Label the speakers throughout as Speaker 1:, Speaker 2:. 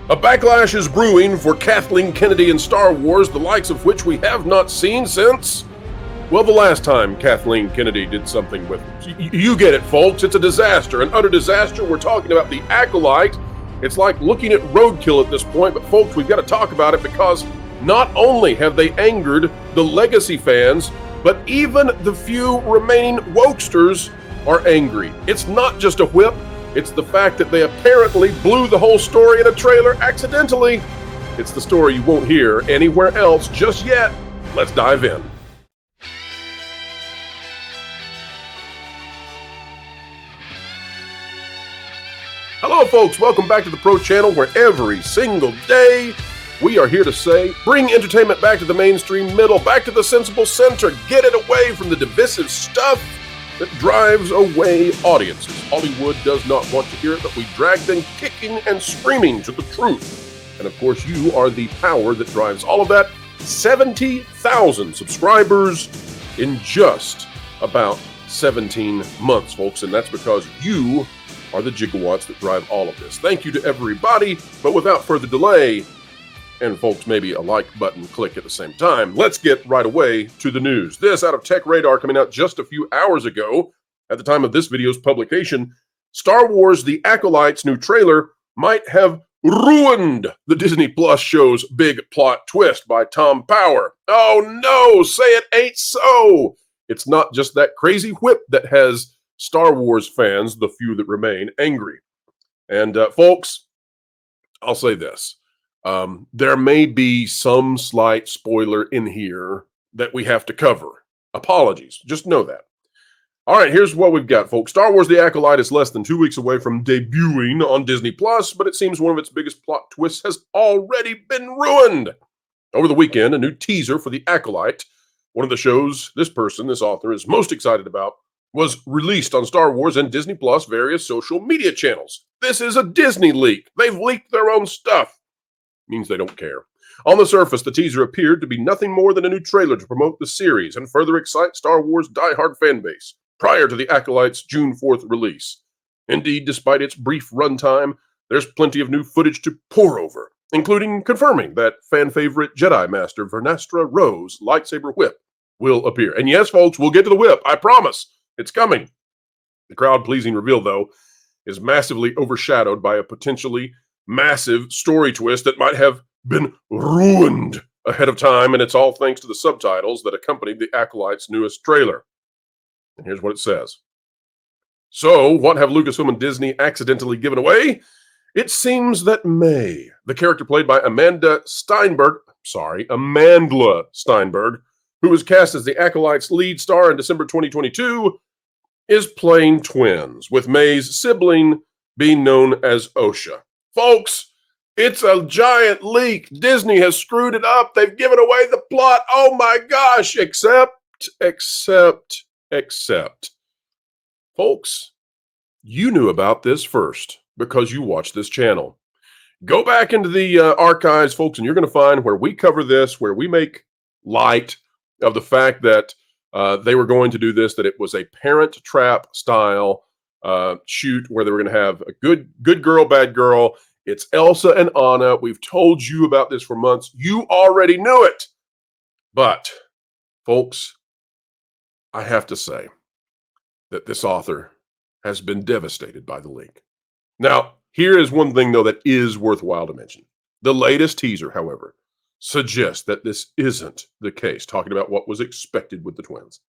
Speaker 1: A backlash is brewing for Kathleen Kennedy in Star Wars, the likes of which we have not seen since, well, the last time Kathleen Kennedy did something with you get it, folks. It's a disaster, an utter disaster. We're talking about the Acolyte. It's like looking at roadkill at this point, but folks, we've got to talk about it because not only have they angered the legacy fans, but even the few remaining wokesters are angry. It's not just a whip. It's the fact that they apparently blew the whole story in a trailer accidentally. It's the story you won't hear anywhere else just yet. Let's dive in. Hello, folks. Welcome back to the Pro Channel, where every single day we are here to say, bring entertainment back to the mainstream middle, back to the sensible center, get it away from the divisive stuff that drives away audiences. Hollywood does not want to hear it, but we drag them kicking and screaming to the truth. And of course, you are the power that drives all of that. 70,000 subscribers in just about 17 months, folks. And that's because you are the gigawatts that drive all of this. Thank you to everybody, but without further delay, and folks, maybe a like button click at the same time, let's get right away to the news. This out of Tech Radar, coming out just a few hours ago. At the time of this video's publication, Star Wars The Acolyte's new trailer might have ruined the Disney Plus show's big plot twist by Tom Power. Oh no, say it ain't so. It's not just that crazy whip that has Star Wars fans, the few that remain, angry. And folks, I'll say this. There may be some slight spoiler in here that we have to cover. Apologies. Just know that. All right, here's what we've got, folks. Star Wars The Acolyte is less than 2 weeks away from debuting on Disney Plus, but it seems one of its biggest plot twists has already been ruined. Over the weekend, a new teaser for The Acolyte, one of the shows this author, is most excited about, was released on Star Wars and Disney Plus various social media channels. This is a Disney leak. They've leaked their own stuff. Means they don't care. On the surface, the teaser appeared to be nothing more than a new trailer to promote the series and further excite Star Wars' diehard fanbase prior to the Acolyte's June 4th release. Indeed, despite its brief runtime, there's plenty of new footage to pore over, including confirming that fan favorite Jedi Master Vernastra Rowe's lightsaber whip will appear. And yes, folks, we'll get to the whip. I promise. It's coming. The crowd-pleasing reveal, though, is massively overshadowed by a potentially massive story twist that might have been ruined ahead of time, and it's all thanks to the subtitles that accompanied the Acolyte's newest trailer. And here's what it says. So, what have Lucasfilm and Disney accidentally given away? It seems that May, the character played by Amandla Steinberg, who was cast as the Acolyte's lead star in December 2022, is playing twins, with May's sibling being known as Osha. Folks, it's a giant leak. Disney has screwed it up. They've given away the plot. Oh my gosh, except. Folks, you knew about this first because you watched this channel. Go back into the archives, folks, and you're going to find where we cover this, where we make light of the fact that they were going to do this, that it was a Parent Trap style shoot where they were going to have a good girl, bad girl. It's Elsa and Anna. We've told you about this for months. You already knew it. But, folks, I have to say that this author has been devastated by the leak. Now, here is one thing, though, that is worthwhile to mention. The latest teaser, however, suggests that this isn't the case, talking about what was expected with the twins.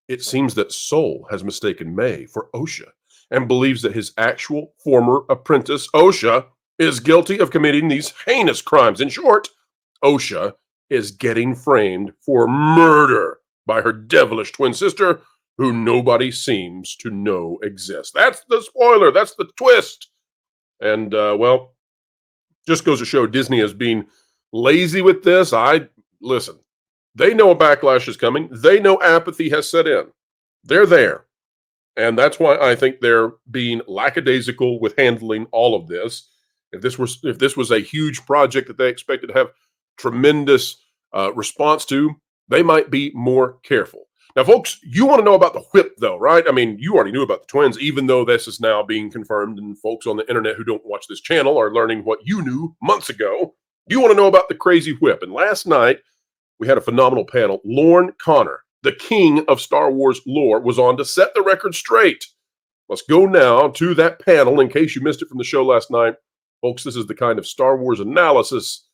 Speaker 1: It seems that Soul has mistaken May for Osha and believes that his actual former apprentice, Osha, is guilty of committing these heinous crimes. In short, Osha is getting framed for murder by her devilish twin sister, who nobody seems to know exists. That's the spoiler. That's the twist. And, well, just goes to show Disney is being lazy with this. Listen, they know a backlash is coming. They know apathy has set in. They're there. And that's why I think they're being lackadaisical with handling all of this. If this was a huge project that they expected to have tremendous response to, they might be more careful. Now, folks, you want to know about the whip, though, right? I mean, you already knew about the twins, even though this is now being confirmed, and folks on the internet who don't watch this channel are learning what you knew months ago. You want to know about the crazy whip. And last night, we had a phenomenal panel. Lorne Connor, the king of Star Wars lore, was on to set the record straight. Let's go now to that panel in case you missed it from the show last night. Folks, this is the kind of Star Wars analysis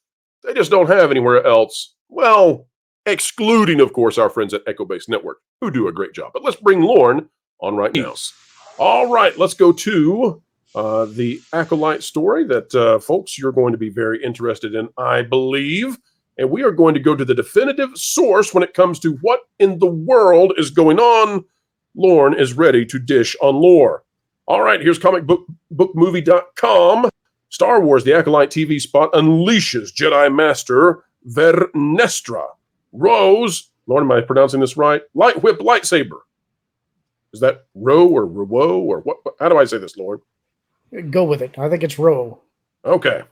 Speaker 1: they just don't have anywhere else. Well, excluding, of course, our friends at Echo Base Network, who do a great job. But let's bring Lorne on right now. All right, let's go to the Acolyte story that, folks, you're going to be very interested in, I believe. And we are going to go to the definitive source when it comes to what in the world is going on. Lorne is ready to dish on lore. All right, here's comicbookmovie.com. Star Wars, the Acolyte TV spot, unleashes Jedi Master Vernestra. Rose, Lord, am I pronouncing this right? Light whip lightsaber. Is that Ro or Rowo or what? How do I say this, Lord?
Speaker 2: Go with it. I think it's Ro.
Speaker 1: Okay.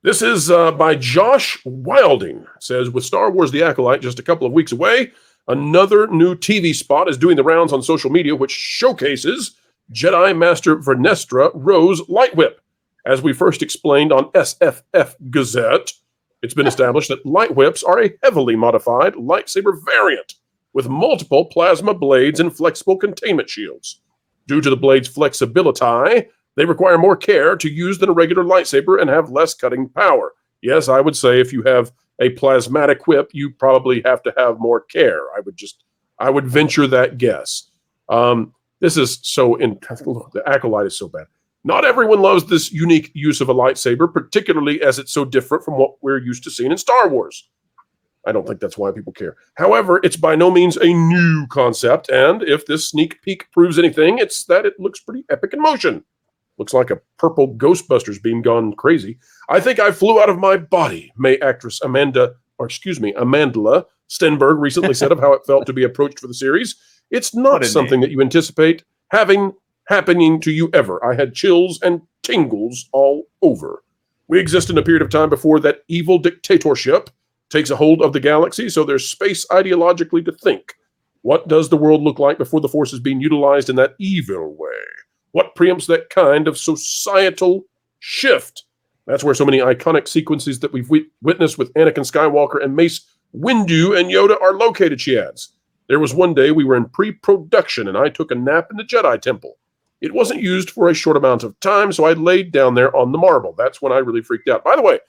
Speaker 1: This is by Josh Wilding. It says, with Star Wars The Acolyte just a couple of weeks away, another new TV spot is doing the rounds on social media, which showcases Jedi Master Vernestra Rose Light Whip. As we first explained on SFF Gazette, it's been established that light whips are a heavily modified lightsaber variant with multiple plasma blades and flexible containment shields. Due to the blade's flexibility, they require more care to use than a regular lightsaber and have less cutting power. Yes, I would say if you have a plasmatic whip, you probably have to have more care. I would venture that guess. This is so the Acolyte is so bad. Not everyone loves this unique use of a lightsaber, particularly as it's so different from what we're used to seeing in Star Wars. I don't think that's why people care. However, it's by no means a new concept, and if this sneak peek proves anything, it's that it looks pretty epic in motion. Looks like a purple Ghostbusters beam gone crazy. I think I flew out of my body, May actress Amandla Stenberg recently said of how it felt to be approached for the series. It's not something that you anticipate happening to you ever. I had chills and tingles all over. We exist in a period of time before that evil dictatorship takes a hold of the galaxy, so there's space ideologically to think. What does the world look like before the Force is being utilized in that evil way? What preempts that kind of societal shift? That's where so many iconic sequences that we've witnessed with Anakin Skywalker and Mace Windu and Yoda are located, she adds. There was one day we were in pre-production and I took a nap in the Jedi Temple. It wasn't used for a short amount of time, so I laid down there on the marble. That's when I really freaked out. By the way,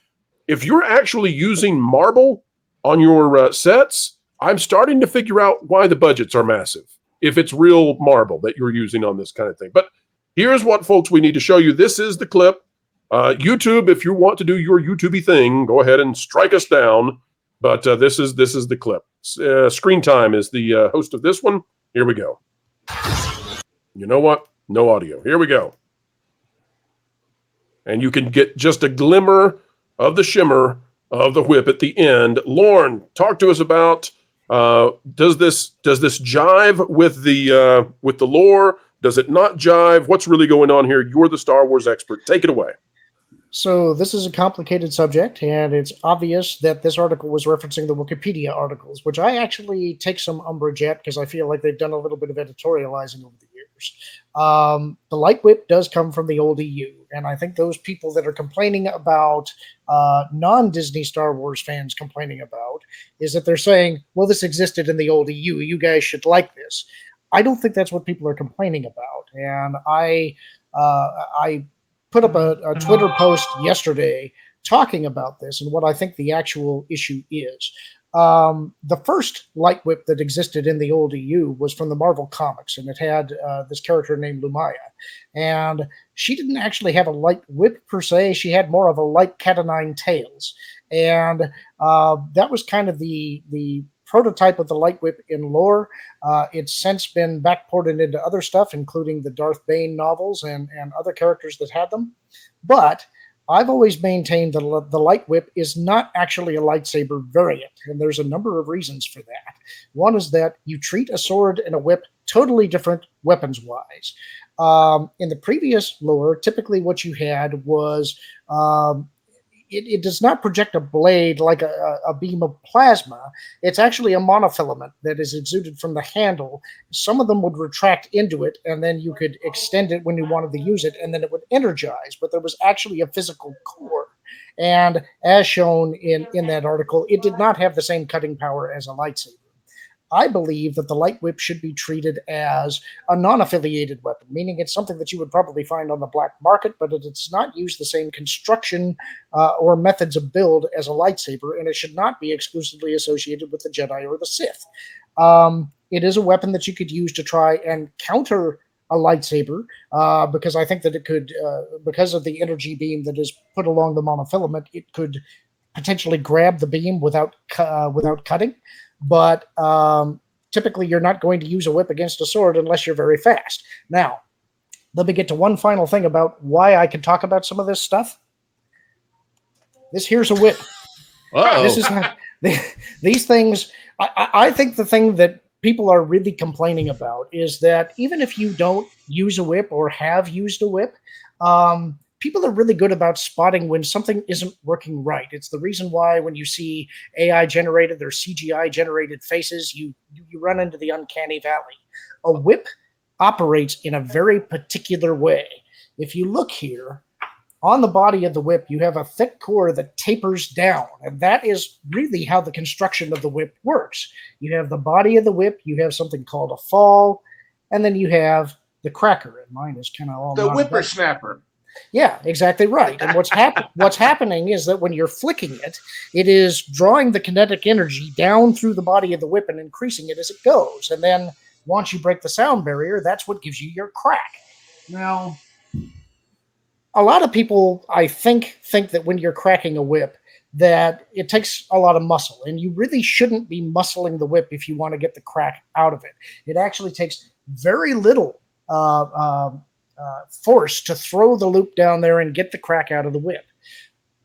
Speaker 1: if you're actually using marble on your sets, I'm starting to figure out why the budgets are massive, if it's real marble that you're using on this kind of thing. But here's what, folks, we need to show you. This is the clip. YouTube, if you want to do your YouTube-y thing, go ahead and strike us down. But this is the clip. Screen Time is the host of this one. Here we go. You know what? No audio. Here we go. And you can get just a glimmer of the shimmer of the whip at the end. Lorne, talk to us about does this jive with the lore? Does it not jive? What's really going on here? You're the Star Wars expert. Take it away.
Speaker 2: So this is a complicated subject, and it's obvious that this article was referencing the Wikipedia articles, which I actually take some umbrage at because I feel like they've done a little bit of editorializing over the years. The light whip does come from the old EU, and I think those people that are complaining about non-Disney Star Wars fans complaining about is that they're saying, well, this existed in the old EU. You guys should like this. I don't think that's what people are complaining about, and I put up a Twitter post yesterday talking about this and what I think the actual issue is. The first light whip that existed in the old EU was from the Marvel Comics, and it had this character named Lumaya. And she didn't actually have a light whip per se. She had more of a light cat o' nine tails. And that was kind of the prototype of the light whip in lore. It's since been backported into other stuff, including the Darth Bane novels and other characters that had them. But I've always maintained that the light whip is not actually a lightsaber variant, and there's a number of reasons for that. One is that you treat a sword and a whip totally different weapons-wise. In the previous lore, typically what you had was it does not project a blade like a beam of plasma. It's actually a monofilament that is exuded from the handle. Some of them would retract into it, and then you could extend it when you wanted to use it, and then it would energize. But there was actually a physical core. And as shown in that article, it did not have the same cutting power as a lightsaber. I believe that the light whip should be treated as a non-affiliated weapon, meaning it's something that you would probably find on the black market, but it does not use the same construction or methods of build as a lightsaber, and it should not be exclusively associated with the Jedi or the Sith. It is a weapon that you could use to try and counter a lightsaber, because I think that it could, because of the energy beam that is put along the monofilament, it could potentially grab the beam without cutting. But typically you're not going to use a whip against a sword unless you're very fast. Now, let me get to one final thing about why I can talk about some of this stuff. This here's a whip.
Speaker 3: Uh-oh.
Speaker 2: This is these things. I think the thing that people are really complaining about is that even if you don't use a whip or have used a whip, people are really good about spotting when something isn't working right. It's the reason why when you see AI generated or CGI generated faces, you run into the uncanny valley. A whip operates in a very particular way. If you look here, on the body of the whip, you have a thick core that tapers down, and that is really how the construction of the whip works. You have the body of the whip, you have something called a fall, and then you have the cracker. And mine is kind of all
Speaker 3: the whippersnapper.
Speaker 2: Yeah, exactly right. And what's happening is that when you're flicking it, it is drawing the kinetic energy down through the body of the whip and increasing it as it goes. And then once you break the sound barrier, that's what gives you your crack. Now, a lot of people, I think that when you're cracking a whip, that it takes a lot of muscle, and you really shouldn't be muscling the whip if you want to get the crack out of it. It actually takes very little force to throw the loop down there and get the crack out of the whip.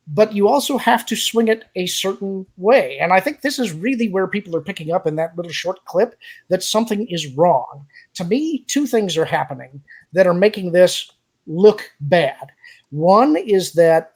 Speaker 2: But you also have to swing it a certain way. And I think this is really where people are picking up in that little short clip that something is wrong. To me, two things are happening that are making this look bad. One is that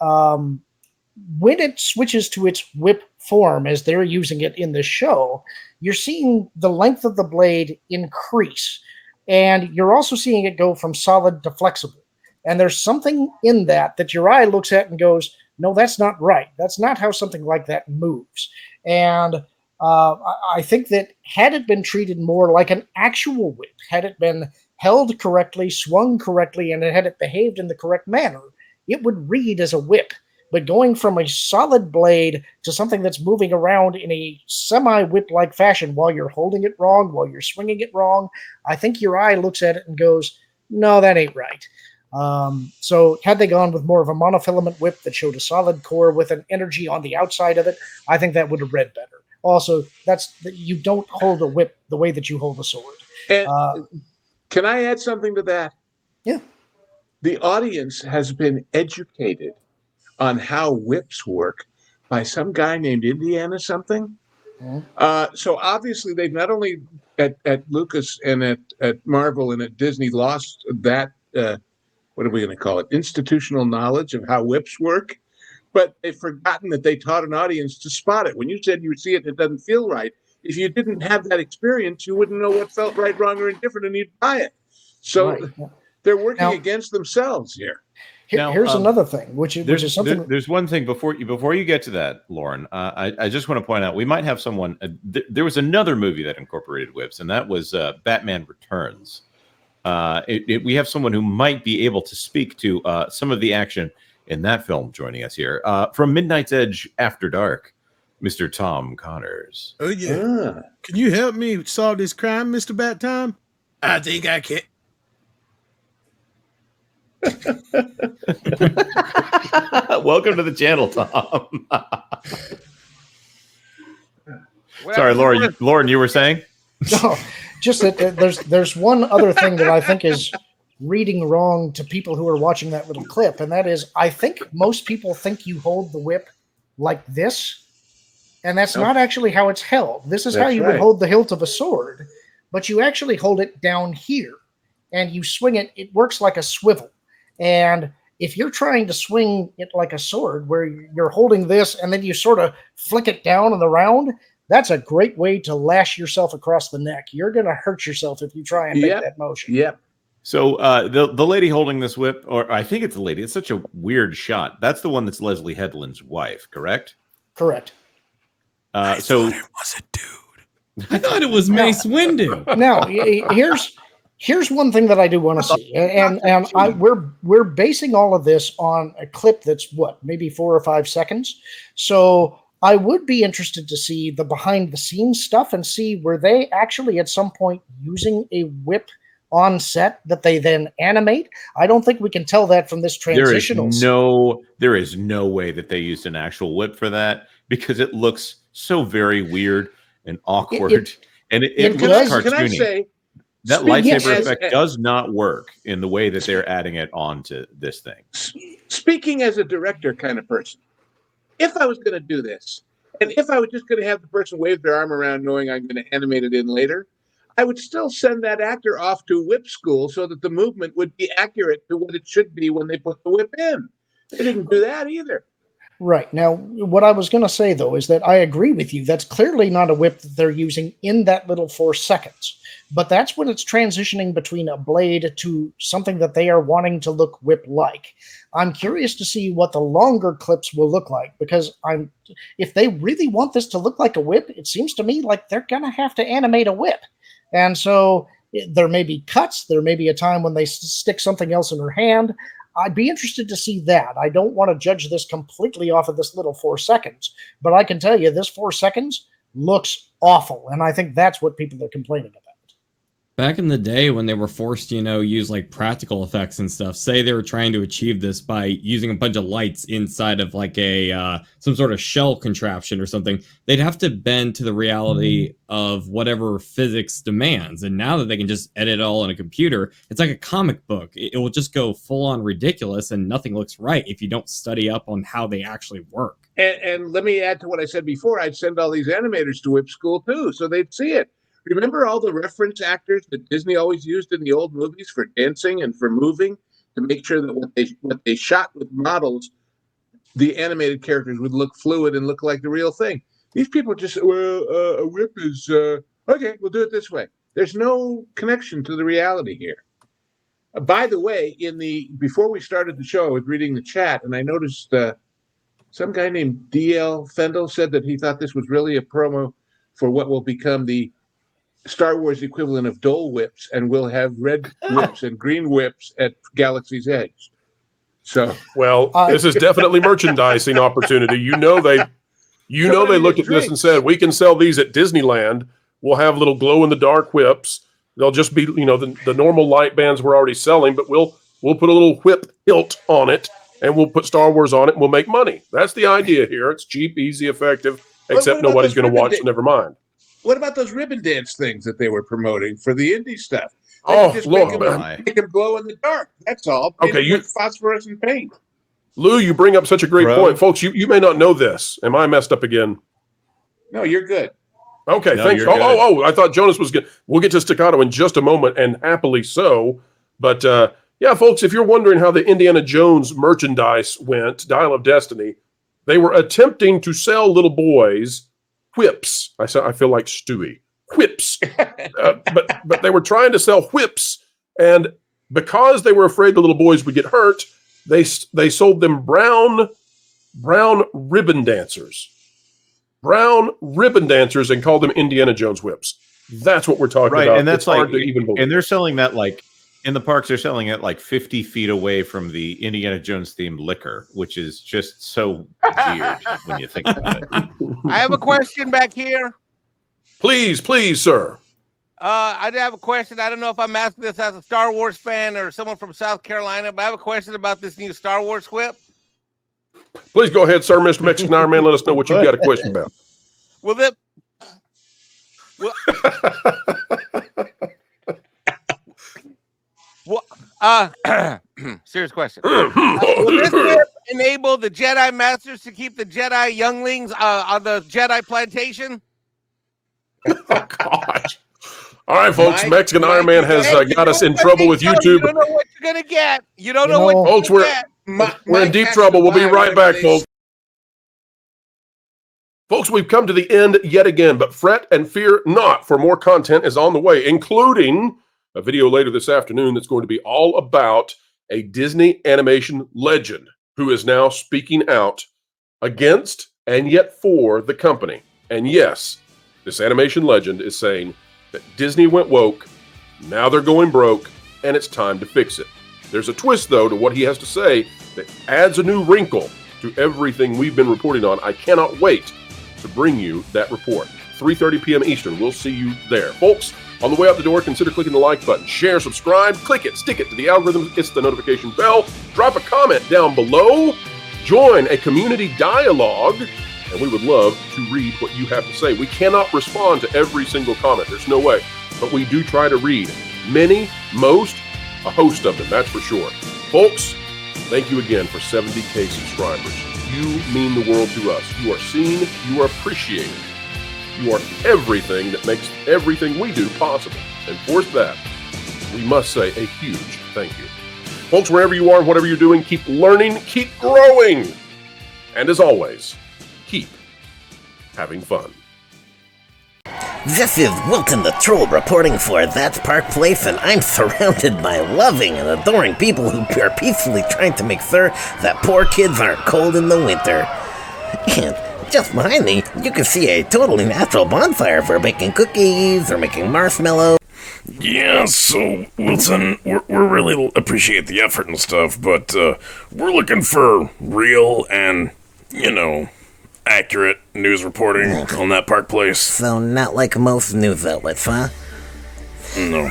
Speaker 2: when it switches to its whip form, as they're using it in the show, you're seeing the length of the blade increase. And you're also seeing it go from solid to flexible. And there's something in that your eye looks at and goes, no, that's not right. That's not how something like that moves. And I think that had it been treated more like an actual whip, had it been held correctly, swung correctly, and had it behaved in the correct manner, it would read as a whip. But going from a solid blade to something that's moving around in a semi-whip-like fashion while you're holding it wrong, while you're swinging it wrong, I think your eye looks at it and goes, no, that ain't right. So had they gone with more of a monofilament whip that showed a solid core with an energy on the outside of it, I think that would have read better. Also, you don't hold a whip the way that you hold a sword.
Speaker 3: And can I add something to that?
Speaker 2: Yeah.
Speaker 3: The audience has been educated on how whips work by some guy named Indiana something. Mm-hmm. So obviously they've not only at Lucas and at Marvel and at Disney lost that, what are we going to call it, institutional knowledge of how whips work, but they've forgotten that they taught an audience to spot it. When you said you see it and it doesn't feel right, if you didn't have that experience, you wouldn't know what felt right, wrong, or indifferent, and you'd buy it. So right. They're working against themselves here.
Speaker 2: Here's another thing, which is something.
Speaker 4: There's one thing before you get to that, Lauren. I just want to point out we might have someone. There was another movie that incorporated whips, and that was Batman Returns. We have someone who might be able to speak to some of the action in that film. Joining us here from Midnight's Edge After Dark, Mr. Tom Connors.
Speaker 5: Oh yeah. Can you help me solve this crime, Mr. Bat Time? I think I can.
Speaker 4: Welcome to the channel, Tom. Sorry, Lauren, you were saying?
Speaker 2: No, just that there's one other thing that I think is reading wrong to people who are watching that little clip, and that is I think most people think you hold the whip like this, and that's not actually how it's held. This is how you would hold the hilt of a sword, but you actually hold it down here, and you swing it. It works like a swivel. And if you're trying to swing it like a sword, where you're holding this and then you sort of flick it down in the round, that's a great way to lash yourself across the neck. You're going to hurt yourself if you try and make that motion.
Speaker 3: Yep.
Speaker 4: So the lady holding this whip, or I think it's a lady, it's such a weird shot. That's the one that's Leslie Headland's wife, correct?
Speaker 2: Correct.
Speaker 6: I thought it was a dude. I thought it was Mace Windu.
Speaker 2: Now, here's one thing that I do want to see, and we're basing all of this on a clip that's maybe 4 or 5 seconds. So I would be interested to see the behind the scenes stuff and see were they actually at some point using a whip on set that they then animate. I don't think we can tell that from this transitional.
Speaker 4: There is no way that they used an actual whip for that, because it looks so very weird and awkward, it looks cartoony.
Speaker 3: Can I say,
Speaker 4: that lightsaber effect does not work in the way that they're adding it onto this thing.
Speaker 3: Speaking as a director kind of person, if I was going to do this, and if I was just going to have the person wave their arm around knowing I'm going to animate it in later, I would still send that actor off to whip school so that the movement would be accurate to what it should be when they put the whip in. They didn't do that either.
Speaker 2: Right. Now, what I was going to say, though, is that I agree with you. That's clearly not a whip that they're using in that little 4 seconds. But that's when it's transitioning between a blade to something that they are wanting to look whip-like. I'm curious to see what the longer clips will look like, because if they really want this to look like a whip, it seems to me like they're going to have to animate a whip. And so there may be cuts. There may be a time when they stick something else in her hand. I'd be interested to see that. I don't want to judge this completely off of this little 4 seconds, but I can tell you this 4 seconds looks awful. And I think that's what people are complaining about.
Speaker 6: Back in the day when they were forced to, use like practical effects and stuff, say they were trying to achieve this by using a bunch of lights inside of like a some sort of shell contraption or something, they'd have to bend to the reality of whatever physics demands. And now that they can just edit it all in a computer, it's like a comic book. It will just go full on ridiculous and nothing looks right if you don't study up on how they actually work.
Speaker 3: And let me add to what I said before. I'd send all these animators to whip school too, so they'd see it. Remember all the reference actors that Disney always used in the old movies for dancing and for moving to make sure that what they shot with models, the animated characters would look fluid and look like the real thing. These people just, a whip is, okay, we'll do it this way. There's no connection to the reality here. By the way, before we started the show, I was reading the chat and I noticed some guy named D.L. Fendel said that he thought this was really a promo for what will become the Star Wars equivalent of Dole whips, and we'll have red whips and green whips at Galaxy's Edge. So,
Speaker 1: this is definitely merchandising opportunity. They looked at this and said, we can sell these at Disneyland. We'll have little glow in the dark whips. They'll just be, the normal light bands we're already selling, but we'll put a little whip hilt on it and we'll put Star Wars on it and we'll make money. That's the idea here. It's cheap, easy, effective, except nobody's going to watch, so never mind.
Speaker 3: What about those ribbon dance things that they were promoting for the indie stuff?
Speaker 1: Just
Speaker 3: make them glow in the dark. That's all.
Speaker 1: Okay,
Speaker 3: Phosphorescent paint.
Speaker 1: Lou, you bring up such a great point. Folks, you may not know this. Am I messed up again?
Speaker 3: No, you're good.
Speaker 1: Okay, thanks. I thought Jonas was good. We'll get to Staccato in just a moment, and happily so. But, folks, if you're wondering how the Indiana Jones merchandise went, Dial of Destiny, they were attempting to sell little boys whips. I feel like Stewie. Whips. But they were trying to sell whips, and because they were afraid the little boys would get hurt, they sold them brown ribbon dancers. Brown ribbon dancers, and called them Indiana Jones whips. That's what we're talking about.
Speaker 4: And that's
Speaker 1: hard to even believe.
Speaker 4: And they're selling that like in the parks. They're selling it like 50 feet away from the Indiana Jones themed liquor, which is just so weird when you think about it.
Speaker 7: I have a question back here.
Speaker 1: Please, sir.
Speaker 7: I have a question. I don't know if I'm asking this as a Star Wars fan or someone from South Carolina, but I have a question about this new Star Wars whip.
Speaker 1: Please go ahead, sir, Mr. Mexican Iron Man. Let us know what you've got a question about.
Speaker 7: Serious question. Will this whip enable the Jedi Masters to keep the Jedi younglings on the Jedi plantation?
Speaker 1: Oh, gosh. All right, folks. Mexican Iron Man has got us in trouble with YouTube.
Speaker 7: You don't know what you're going to get. You don't know what
Speaker 1: folks,
Speaker 7: you're going to get.
Speaker 1: We're in deep trouble. We'll be right back, folks. Folks, we've come to the end yet again, but fret and fear not, for more content is on the way, including a video later this afternoon that's going to be all about a Disney animation legend who is now speaking out against and yet for the company. And yes, this animation legend is saying that Disney went woke, now they're going broke, and it's time to fix it. There's a twist, though, to what he has to say that adds a new wrinkle to everything we've been reporting on. I cannot wait to bring you that report. 3:30 p.m. Eastern. We'll see you there. Folks, on the way out the door, consider clicking the like button. Share, subscribe, click it, stick it to the algorithm, it's the notification bell. Drop a comment down below. Join a community dialogue, and we would love to read what you have to say. We cannot respond to every single comment. There's no way. But we do try to read many, most, a host of them, that's for sure. Folks, thank you again for 70K subscribers. You mean the world to us. You are seen, you are appreciated. You are everything that makes everything we do possible. And for that, we must say a huge thank you. Folks, wherever you are and whatever you're doing, keep learning, keep growing. And as always, keep having fun.
Speaker 8: This is Wilton the Troll reporting for That's Park Place, and I'm surrounded by loving and adoring people who are peacefully trying to make sure that poor kids aren't cold in the winter. And just behind me, you can see a totally natural bonfire for baking cookies or making marshmallows.
Speaker 9: Yeah, so, Wilson, we really appreciate the effort and stuff, but we're looking for real and, accurate news reporting on that Park Place.
Speaker 8: So not like most news outlets, huh?
Speaker 9: No.